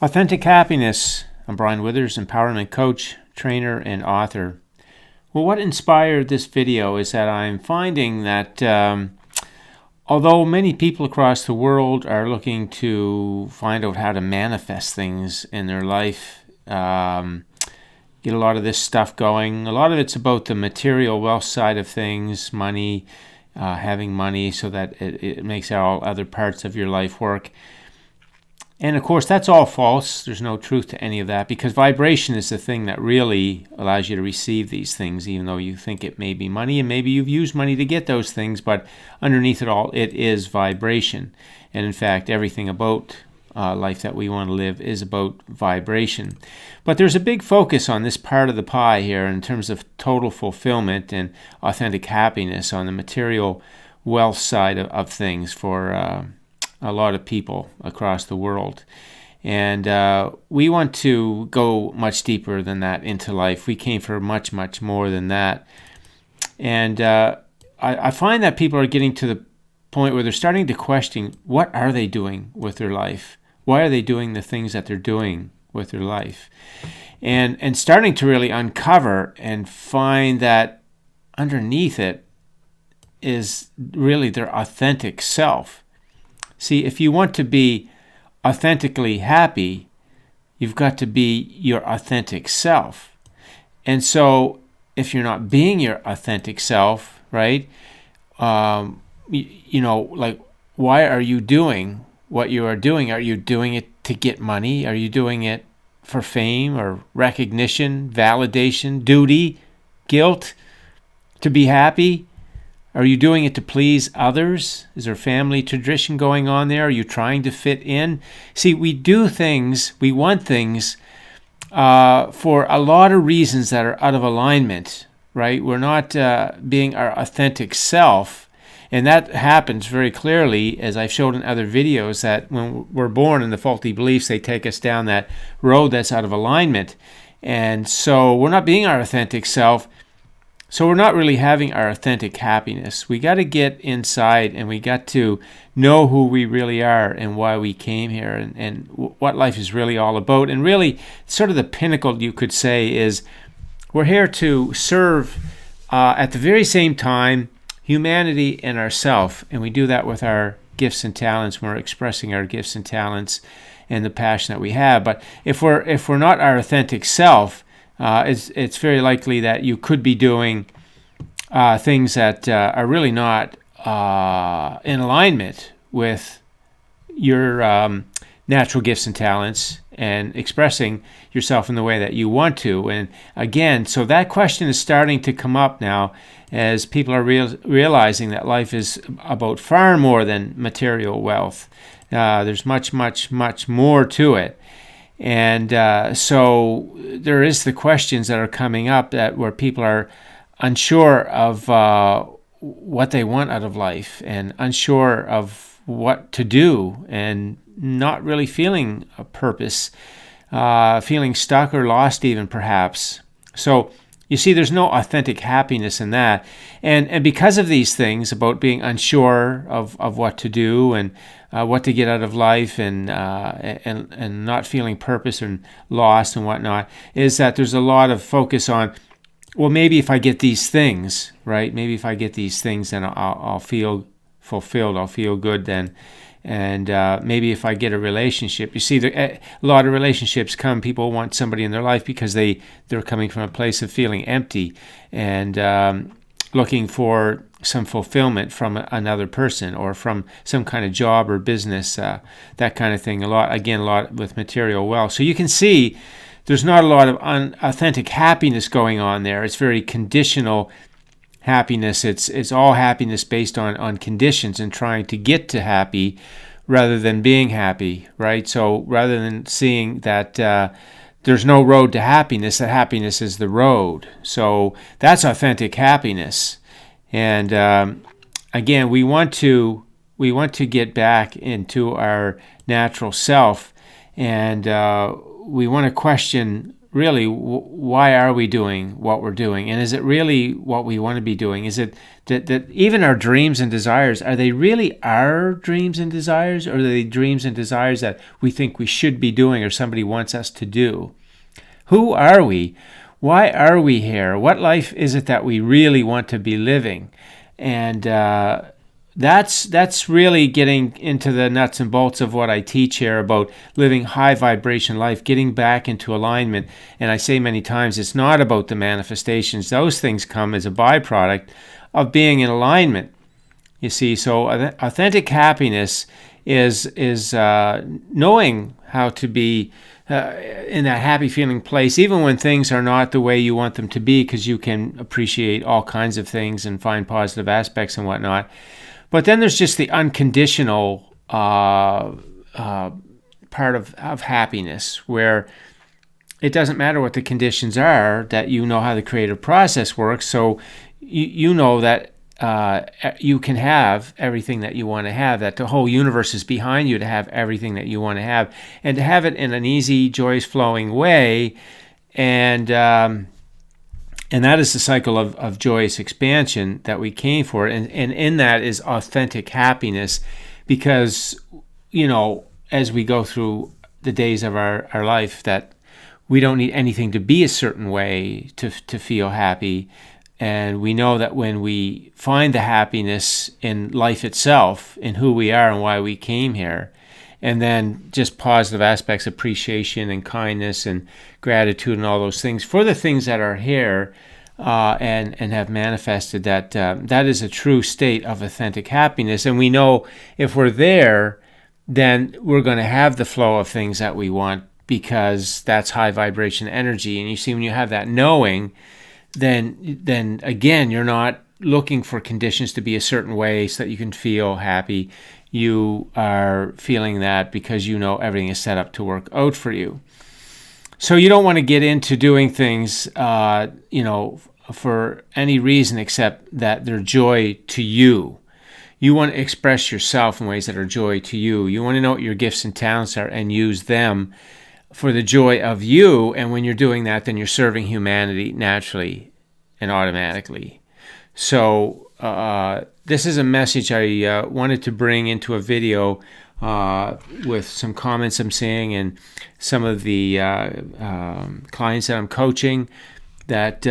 Authentic Happiness. I'm Brian Withers, empowerment coach, trainer, and author. Well, what inspired this video is that I'm finding that although many people across the world are looking to find out how to manifest things in their life, get a lot of this stuff going, a lot of it's about the material wealth side of things, money, having money so that it makes all other parts of your life work. And of course, that's all false. There's no truth to any of that because vibration is the thing that really allows you to receive these things, even though you think it may be money and maybe you've used money to get those things, but underneath it all, it is vibration. And in fact, everything about life that we want to live is about vibration. But there's a big focus on this part of the pie here in terms of total fulfillment and authentic happiness on the material wealth side of things for a lot of people across the world. And we want to go much deeper than that into life. We came for much, much more than that. And I find that people are getting to the point where they're starting to question, what are they doing with their life? Why are they doing the things that they're doing with their life? And starting to really uncover and find that underneath it is really their authentic self. See, if you want to be authentically happy, you've got to be your authentic self. And so if you're not being your authentic self, right, like, why are you doing what you are doing? Are you doing it to get money? Are you doing it for fame or recognition, validation, duty, guilt, to be happy? Are you doing it to please others? Is there family tradition going on there? Are you trying to fit in? See, we do things, we want things for a lot of reasons that are out of alignment, right? We're not being our authentic self. And that happens very clearly, as I've showed in other videos, that when we're born in the faulty beliefs, they take us down that road that's out of alignment. And so we're not being our authentic self. So we're not really having our authentic happiness. We got to get inside and we got to know who we really are and why we came here and what life is really all about. And really, sort of the pinnacle, you could say, is we're here to serve at the very same time humanity and ourself. And we do that with our gifts and talents. We're expressing our gifts and talents and the passion that we have. But if we're not our authentic self, it's very likely that you could be doing things that are really not in alignment with your natural gifts and talents and expressing yourself in the way that you want to. And again, so that question is starting to come up now as people are realizing that life is about far more than material wealth. There's much, much, much more to it. And so there is the questions that are coming up where people are unsure of what they want out of life and unsure of what to do and not really feeling a purpose, feeling stuck or lost even perhaps. So you see, there's no authentic happiness in that. And because of these things about being unsure of what to do and what to get out of life and not feeling purpose and lost and whatnot, is that there's a lot of focus on, well, maybe if I get these things, right? Maybe if I get these things, then I'll feel fulfilled. I'll feel good then. And maybe if I get a relationship, you see, a lot of relationships come. People want somebody in their life because they're coming from a place of feeling empty and looking for some fulfillment from another person or from some kind of job or business, that kind of thing. A lot with material wealth. So you can see there's not a lot of authentic happiness going on there. It's very conditional happiness. It's all happiness based on conditions and trying to get to happy rather than being happy, right? So rather than seeing that there's no road to happiness, that happiness is the road. So that's authentic happiness. And again, we want to get back into our natural self, and we want to question really, why are we doing what we're doing? And is it really what we want to be doing? Is it that even our dreams and desires, are they really our dreams and desires, or are they dreams and desires that we think we should be doing or somebody wants us to do? Who are we? Why are we here? What life is it that we really want to be living? And that's really getting into the nuts and bolts of what I teach here about living high vibration life, getting back into alignment. And I say many times, it's not about the manifestations. Those things come as a byproduct of being in alignment. You see, so authentic happiness is knowing how to be in that happy feeling place, even when things are not the way you want them to be, because you can appreciate all kinds of things and find positive aspects and whatnot. But then there's just the unconditional part of happiness, where it doesn't matter what the conditions are, that you know how the creative process works. So you know that you can have everything that you want to have, that the whole universe is behind you to have everything that you want to have, and to have it in an easy, joyous, flowing way. And that is the cycle of joyous expansion that we came for. And in that is authentic happiness, because, as we go through the days of our life, that we don't need anything to be a certain way to feel happy. And we know that when we find the happiness in life itself, in who we are and why we came here, and then just positive aspects, appreciation and kindness and gratitude and all those things for the things that are here and have manifested, that is a true state of authentic happiness. And we know if we're there, then we're going to have the flow of things that we want, because that's high vibration energy. And you see, when you have that knowing, then again, you're not looking for conditions to be a certain way so that you can feel happy. You are feeling that because you know everything is set up to work out for you. So you don't want to get into doing things, for any reason except that they're joy to you. You want to express yourself in ways that are joy to you. You want to know what your gifts and talents are and use them for the joy of you. And when you're doing that, then you're serving humanity naturally and automatically. So this is a message I wanted to bring into a video with some comments I'm seeing and some of the clients that I'm coaching, that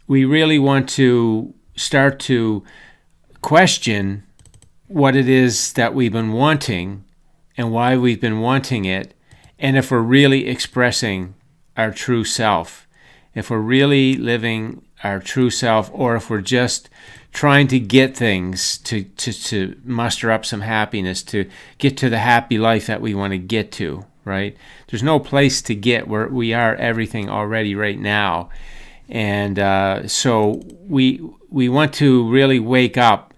we really want to start to question what it is that we've been wanting and why we've been wanting it, and if we're really expressing our true self, if we're really living our true self, or if we're just trying to get things to muster up some happiness, to get to the happy life that we want to get to, right? There's no place to get where we are everything already right now. And so we want to really wake up.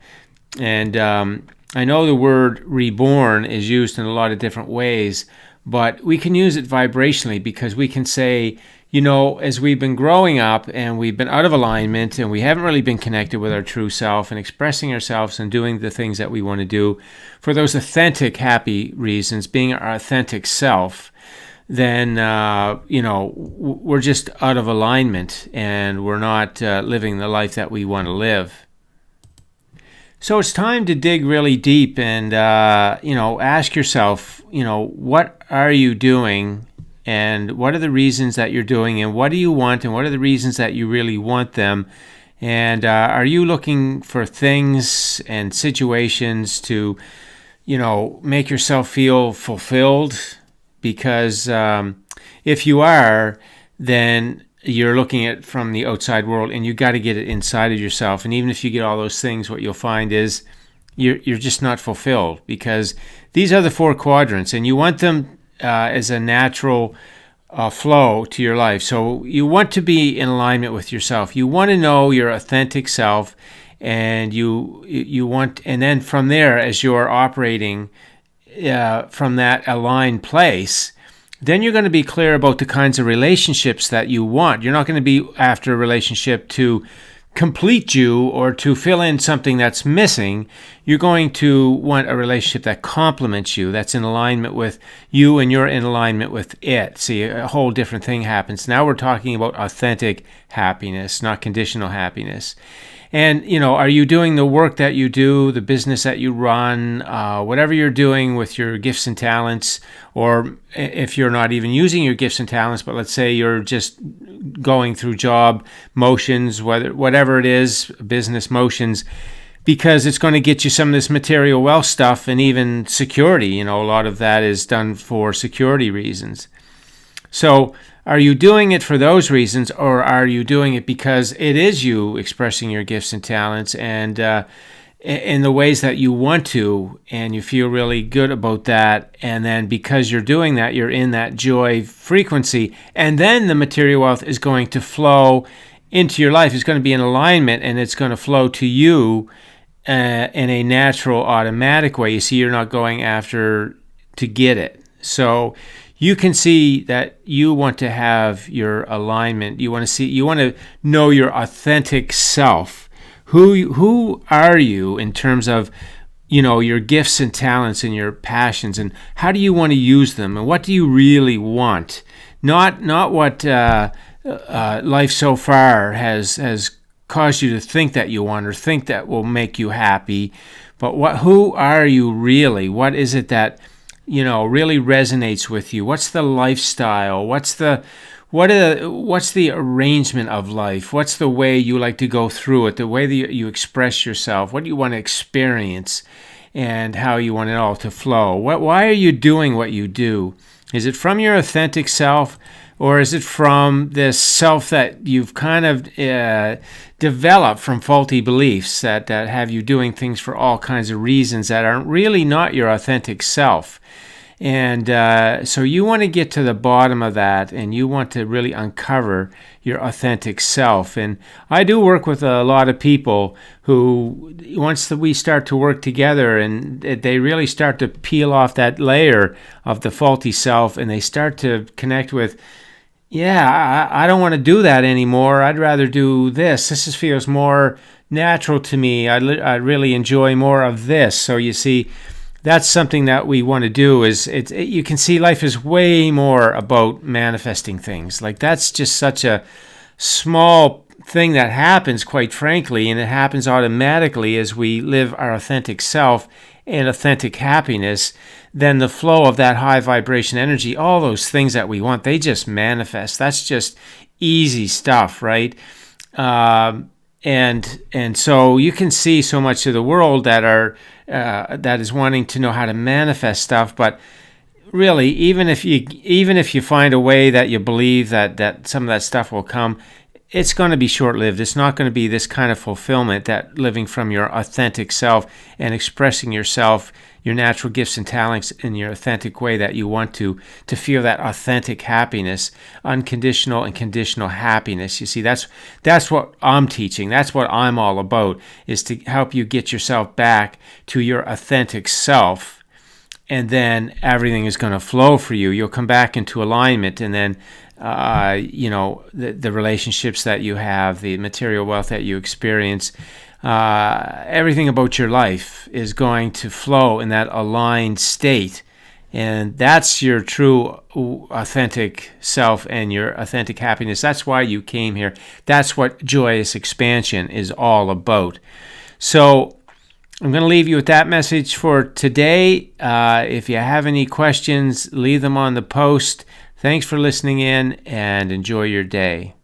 And I know the word reborn is used in a lot of different ways, but we can use it vibrationally, because we can say, as we've been growing up and we've been out of alignment and we haven't really been connected with our true self and expressing ourselves and doing the things that we want to do for those authentic, happy reasons, being our authentic self, then, we're just out of alignment and we're not living the life that we want to live. So it's time to dig really deep and, ask yourself, what are you doing? And what are the reasons that you're doing, and what do you want, and what are the reasons that you really want them? And are you looking for things and situations to, make yourself feel fulfilled? Because if you are, then you're looking at from the outside world, and you got to get it inside of yourself. And even if you get all those things, what you'll find is you're just not fulfilled, because these are the four quadrants, and you want them as a natural flow to your life. So you want to be in alignment with yourself. You want to know your authentic self, and you want, and then from there, as you're operating from that aligned place, then you're going to be clear about the kinds of relationships that you want. You're not going to be after a relationship to complete you or to fill in something that's missing. You're going to want a relationship that complements you, that's in alignment with you and you're in alignment with it. See, a whole different thing happens. Now we're talking about authentic happiness, not conditional happiness. And, are you doing the work that you do, the business that you run, whatever you're doing with your gifts and talents, or if you're not even using your gifts and talents, but let's say you're just going through job motions, whatever it is, business motions, because it's going to get you some of this material wealth stuff and even security. A lot of that is done for security reasons. So are you doing it for those reasons, or are you doing it because it is you expressing your gifts and talents and in the ways that you want to, and you feel really good about that, and then because you're doing that, you're in that joy frequency, and then the material wealth is going to flow into your life. It's going to be in alignment, and it's going to flow to you in a natural, automatic way. You see, you're not going after to get it. So you can see that you want to have your alignment. You want to know your authentic self. Who are you in terms of, your gifts and talents and your passions, and how do you want to use them, and what do you really want? Not what life so far has caused you to think that you want or think that will make you happy, but who are you really? What is it that really resonates with you? What's the lifestyle? What's the arrangement of life? What's the way you like to go through it? The way that you express yourself? What do you want to experience? And how you want it all to flow? Why are you doing what you do? Is it from your authentic self, or is it from this self that you've kind of developed from faulty beliefs that have you doing things for all kinds of reasons that are really not your authentic self? And so you want to get to the bottom of that, and you want to really uncover your authentic self. And I do work with a lot of people who, once we start to work together and they really start to peel off that layer of the faulty self, and they start to connect with, I don't want to do that anymore. I'd rather do this. This feels more natural to me. I really enjoy more of this. So you see, that's something that we want to do. You can see life is way more about manifesting things. Like, that's just such a small thing that happens, quite frankly, and it happens automatically as we live our authentic self and authentic happiness. Then the flow of that high vibration energy, all those things that we want, they just manifest. That's just easy stuff, right? And so you can see so much of the world that is wanting to know how to manifest stuff, but really, even if you find a way that you believe that some of that stuff will come, it's going to be short-lived. It's not going to be this kind of fulfillment, that living from your authentic self and expressing yourself, your natural gifts and talents in your authentic way that you want to feel that authentic happiness, unconditional and conditional happiness. You see, that's what I'm teaching. That's what I'm all about, is to help you get yourself back to your authentic self, and then everything is going to flow for you. You'll come back into alignment, and then the relationships that you have, the material wealth that you experience, everything about your life is going to flow in that aligned state. And that's your true authentic self and your authentic happiness. That's why you came here. That's what joyous expansion is all about. So I'm going to leave you with that message for today. If you have any questions, leave them on the post. Thanks for listening in, and enjoy your day.